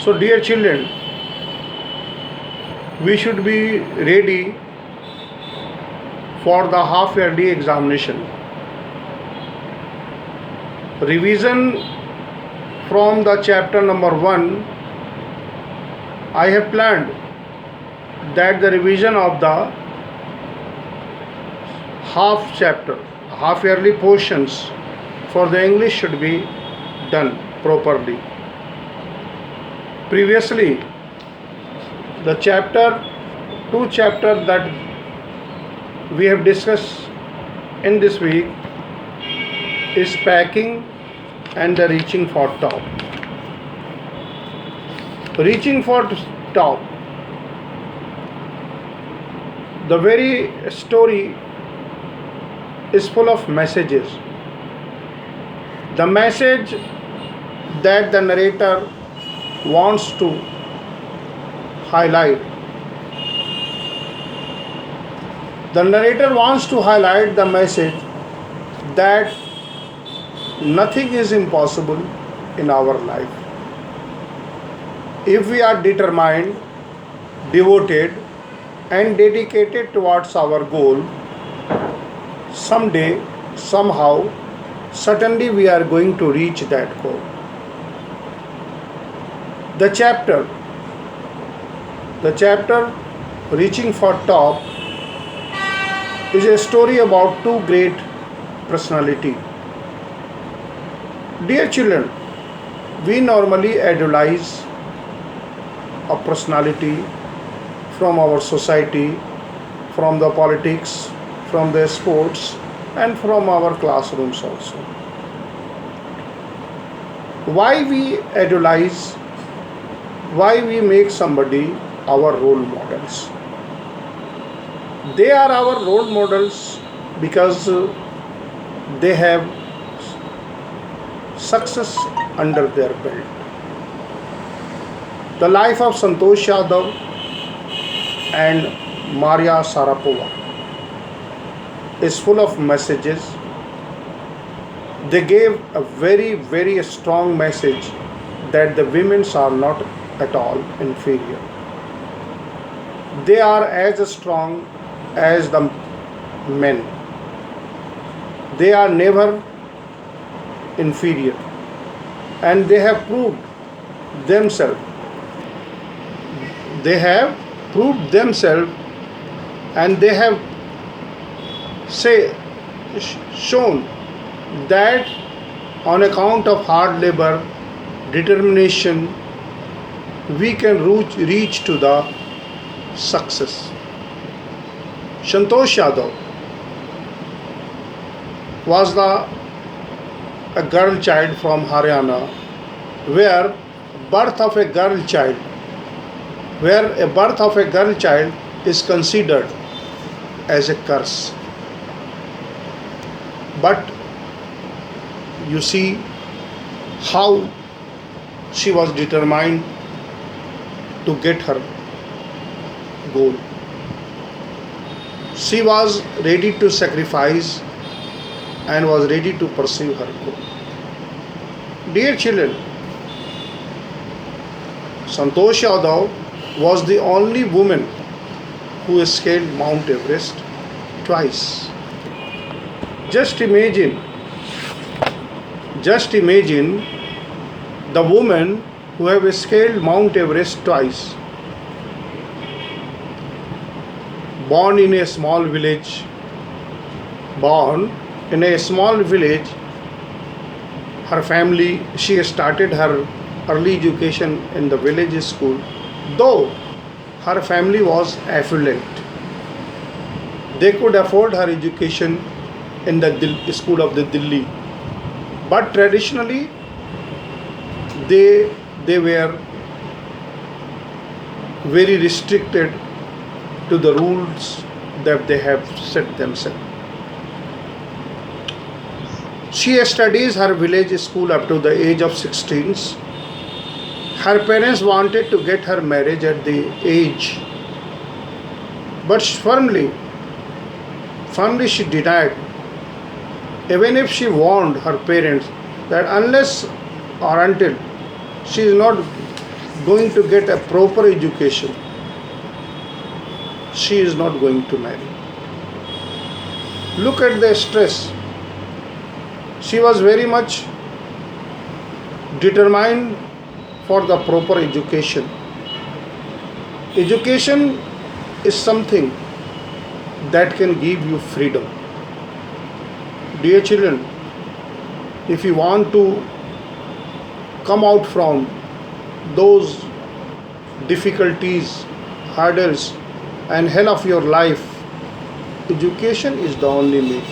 So, dear children, we should be ready for the half yearly examination. Revision from the chapter number 1. I have planned that the revision of the half yearly portions for the English should be done properly. Previously, the two chapters that we have discussed in this week is packing and the reaching for top. Reaching for top. The very story is full of messages. The message that the narrator wants to highlight. The narrator wants to highlight the message that nothing is impossible in our life. If we are determined, devoted, and dedicated towards our goal, someday, somehow, certainly we are going to reach that goal. The chapter Reaching for Top is a story about two great personalities. Dear children, we normally idolize a personality from our society, from the politics, from the sports, and from our classrooms also. Why we idolize, why we make somebody our role models? They are our role models because they have success under their belt. The life of Santosh Yadav and Maria Sharapova is full of messages. They gave a very, very strong message that the women are not at all inferior. They are as strong as the men. They are never inferior, and they have proved themselves. They have proved themselves, and they have shown that on account of hard labor, determination, we can reach to the success. Santosh Yadav was a girl child from Haryana, where a birth of a girl child is considered as a curse. But you see how she was determined to get her goal. She was ready to sacrifice and was ready to pursue her goal. Dear children, Santosh Yadav was the only woman who scaled Mount Everest twice. Just imagine the woman who have scaled Mount Everest twice. Born in a small village, her family, she started her early education in the village school, though her family was affluent. They could afford her education in the school of the Delhi, but traditionally they were very restricted to the rules that they have set themselves. She studies her village school up to the age of 16. Her parents wanted to get her marriage at the age, but firmly she denied. Even if she warned her parents that unless or until she is not going to get a proper education, she is not going to marry. Look at the stress. She was very much determined for the proper education. Education is something that can give you freedom. Dear children, if you want to come out from those difficulties, hurdles, and hell of your life, education is the only way.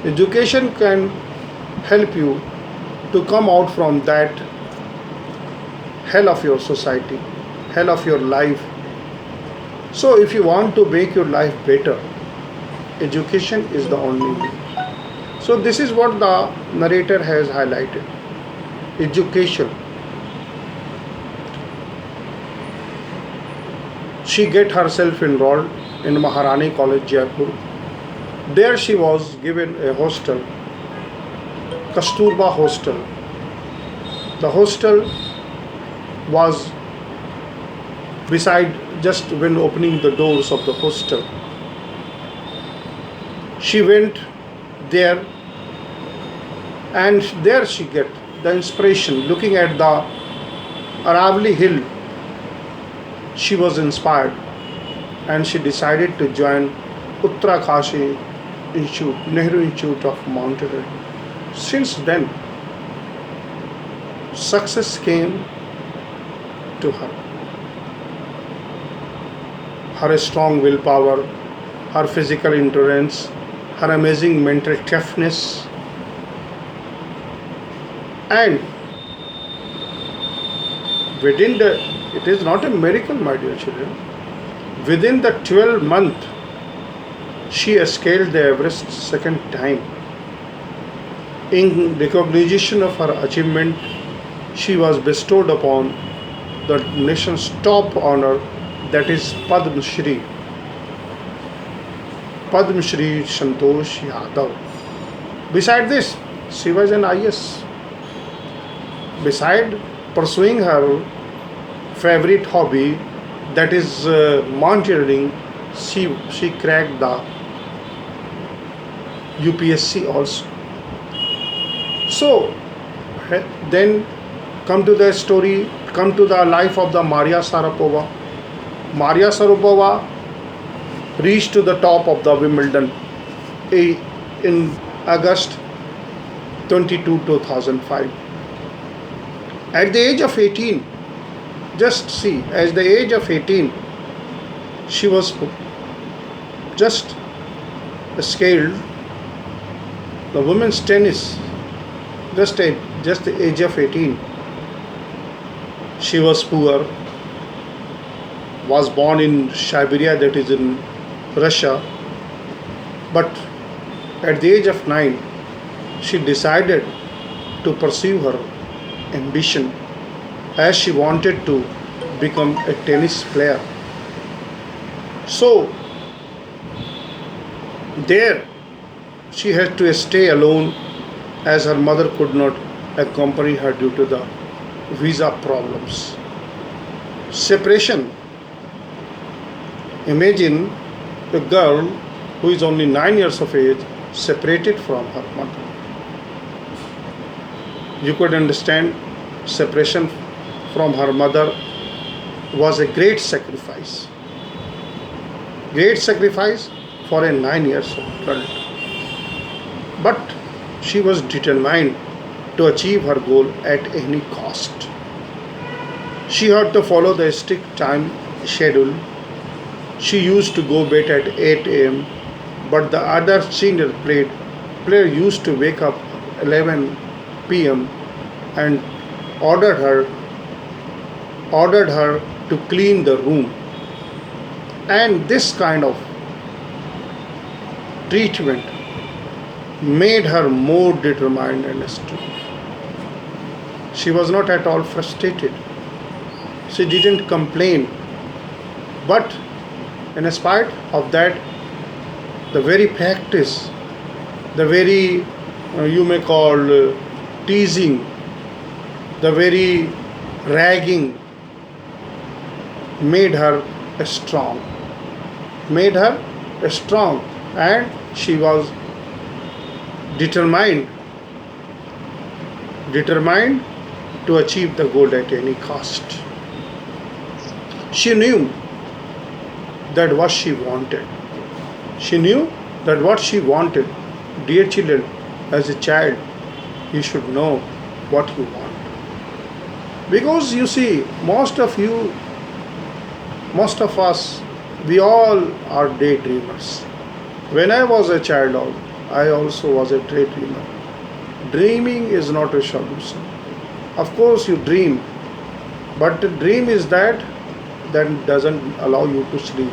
Education can help you to come out from that hell of your society, hell of your life. So, if you want to make your life better, education is the only way. So, this is what the narrator has highlighted: education. She get herself enrolled in Maharani College, Jaipur. There she was given a hostel, Kasturba Hostel. The hostel was beside, just when opening the doors of the hostel. She went there, and there she get the inspiration. Looking at the Aravali hill, she was inspired, and she decided to join Uttarakashi Institute, Nehru Institute of Mountaineering. Since then, success came to her. Her strong willpower, her physical endurance, her amazing mental toughness, and within the, it is not a miracle, my dear children, within the 12 month, she scaled the Everest second time. In recognition of her achievement, she was bestowed upon the nation's top honor, that is Padma Shri. Padma Shri Santosh Yadav. Beside this, she was an IS. Beside pursuing her favorite hobby, that is mountaineering, she cracked the UPSC also. So then come to the story, come to the life of the Maria Sharapova. Maria Sharapova reached to the top of the Wimbledon in August 22, 2005. At the age of 18, just see, at the age of 18, she was just scaled the women's tennis, just the age of 18. She was poor, was born in Siberia, that is in Russia, but at the age of 9, she decided to pursue her ambition, as she wanted to become a tennis player. So there she had to stay alone, as her mother could not accompany her due to the visa problems. Separation. Imagine a girl who is only 9 years of age separated from her mother. You could understand, separation from her mother was a great sacrifice. Great sacrifice for a 9 years old girl. But she was determined to achieve her goal at any cost. She had to follow the strict time schedule. She used to go bed at 8 a.m., but the other senior player used to wake up 11 p.m. and ordered her to clean the room. And this kind of treatment made her more determined and strong. She was not at all frustrated. She didn't complain. But in spite of that, the very practice, the very, you may call teasing, the very ragging made her strong, made her strong, and she was determined, determined to achieve the goal at any cost. She knew that what she wanted. She knew that what she wanted. Dear children, as a child, you should know what you want. Because you see, most of us, we all are daydreamers. When I was a child, I also was a daydreamer. Dreaming is not a solution. Of course, you dream, but the dream is that doesn't allow you to sleep.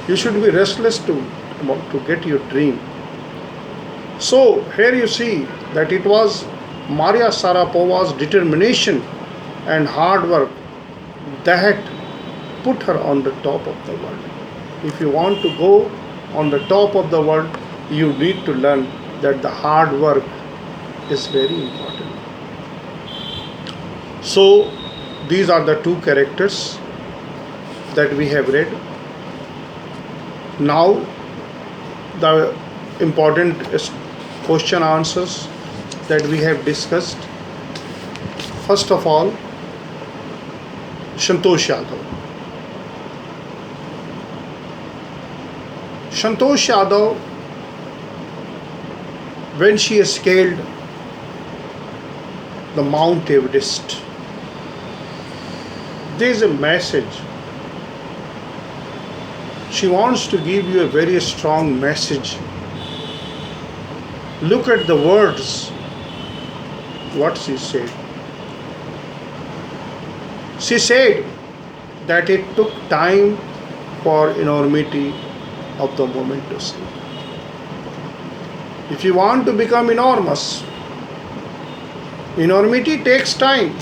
You should be restless to get your dream. So here you see that it was Maria Sharapova's determination and hard work that put her on the top of the world. If you want to go on the top of the world, you need to learn that the hard work is very important. So these are the two characters that we have read. Now the important question answers that we have discussed. First of all, Santosh Yadav. Santosh Yadav, when she scaled the Mount Everest, there is a message. She wants to give you a very strong message. Look at the words, what she said. She said that it took time for enormity of the moment to sink. If you want to become enormous, enormity takes time.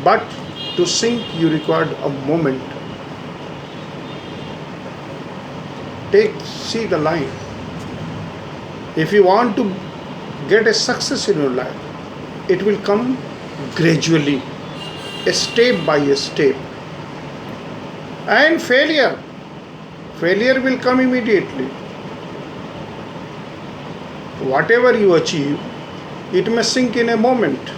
But to sink, you required a moment. See the line. If you want to get a success in your life, it will come gradually, a step by a step. And failure will come immediately. Whatever you achieve, it may sink in a moment.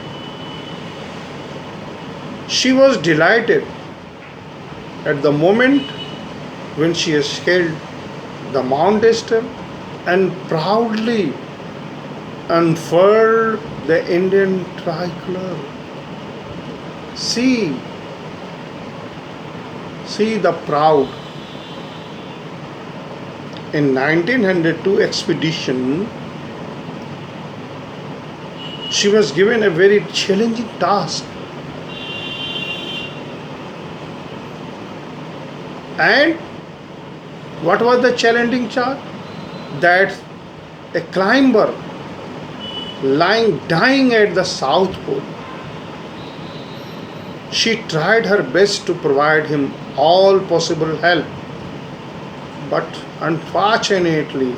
She was delighted at the moment when she scaled the Mount Everest and proudly unfurled the Indian tricolor. See the proud. In 1902 expedition, she was given a very challenging task. And what was the challenging task? That a climber dying at the South Pole, she tried her best to provide him all possible help, but unfortunately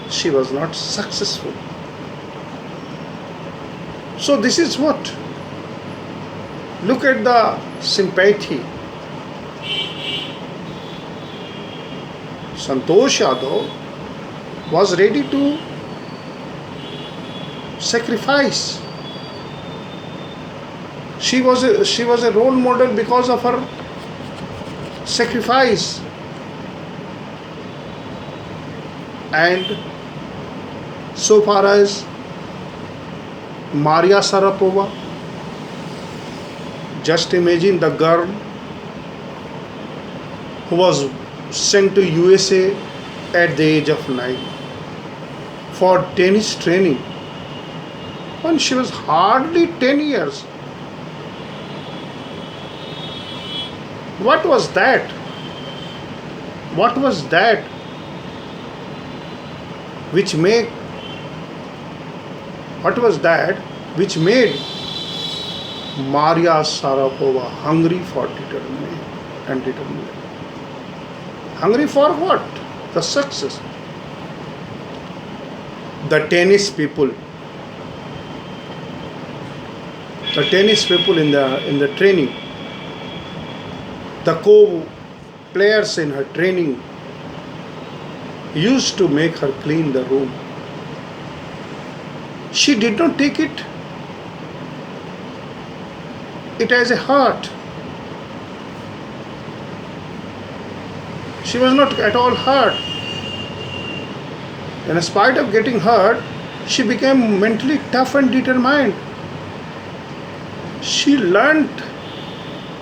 she was not successful. So this is what, look at the sympathy. Santosh Yadav was ready to sacrifice. She was a role model because of her sacrifice. And so far as Maria Sharapova, just imagine the girl who was sent to USA at the age of 9 for tennis training when she was hardly 10 years. What was that? What was that which made Maria Sharapova hungry for determination? Hungry for what? The success. The tennis people the tennis people in the training, the co-players in her training used to make her clean the room. She did not take it as a hurt. She was not at all hurt. In spite of getting hurt, she became mentally tough and determined. She learned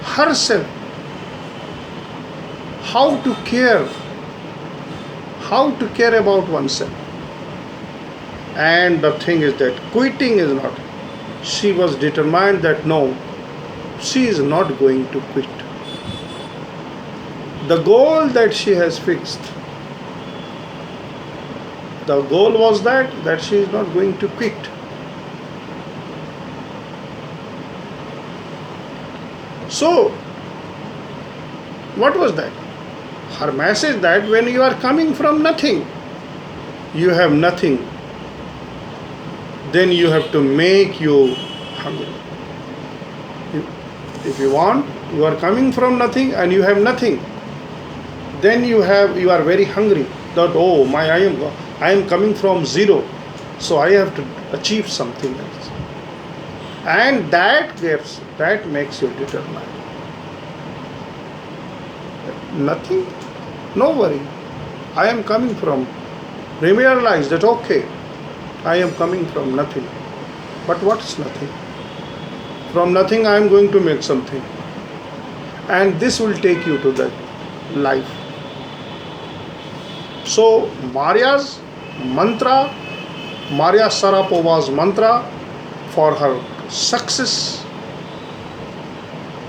herself how to care about oneself. And the thing is that quitting is not. She was determined that no, she is not going to quit. The goal that she has fixed, the goal was that she is not going to quit. So, what was that? Her message that when you are coming from nothing, you have nothing, then you have to make you hungry. If you want, you are coming from nothing and you have nothing, then you are very hungry. That oh my, I am coming from zero, so I have to achieve something else, and that makes you determined. Nothing, no worry. I am coming from. Realize that okay, I am coming from nothing. But what is nothing? From nothing I am going to make something, and this will take you to that life. So Maria's mantra, Maria Sharapova's mantra for her success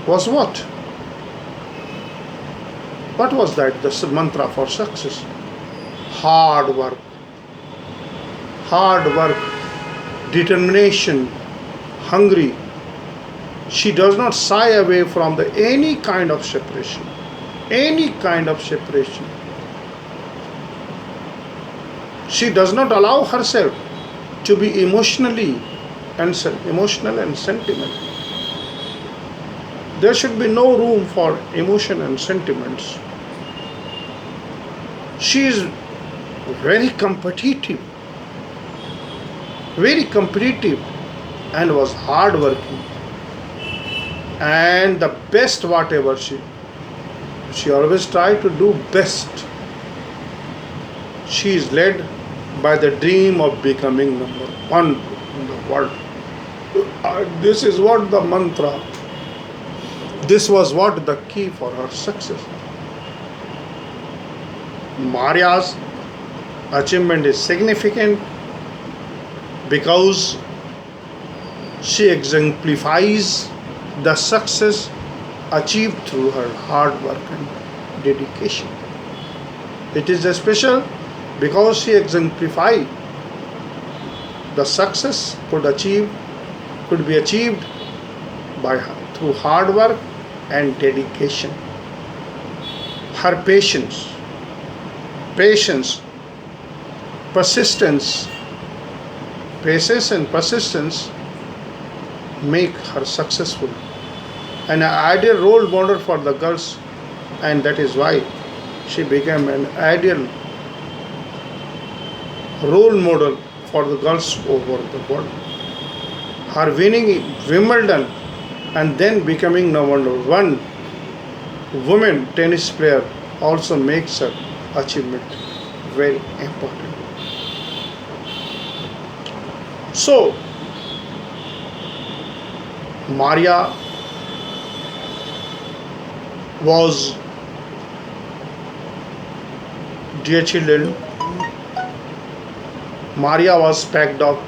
was what? What was that? The mantra for success? Hard work, determination, hungry. She does not shy away from any kind of separation. Any kind of separation. She does not allow herself to be emotional and sentimental. There should be no room for emotion and sentiments. She is very competitive, and was hardworking. And the best whatever she always tried to do best. She is led by the dream of becoming number one in the world. This is what the mantra, this was what the key for her success. Maria's achievement is significant because she exemplifies the success achieved through her hard work and dedication. It is special because she exemplified the success could be achieved by her through hard work and dedication. Her patience, persistence and persistence make her successful, an ideal role model for the girls, and that is why she became an ideal role model for the girls over the world. Her winning Wimbledon and then becoming number one women tennis player also makes her achievement very important. So, Maria was, dear children, Maria was packed up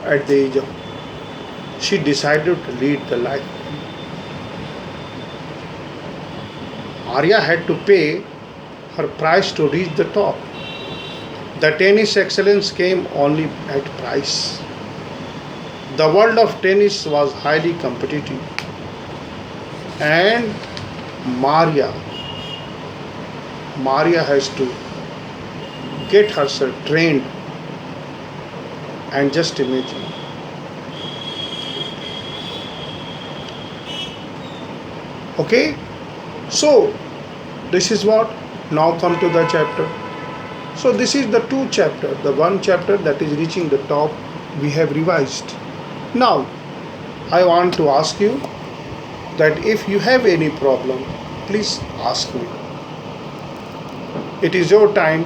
at the age of, she decided to lead the life. Maria had to pay her price to reach the top. The tennis excellence came only at price. The world of tennis was highly competitive, and Maria has to get herself trained. And just imagine, Okay, so this is what. Now come to the chapter. So this is the two chapter. The one chapter that is reaching the top, we have revised. Now I want to ask you that if you have any problem, please ask me. It is your time.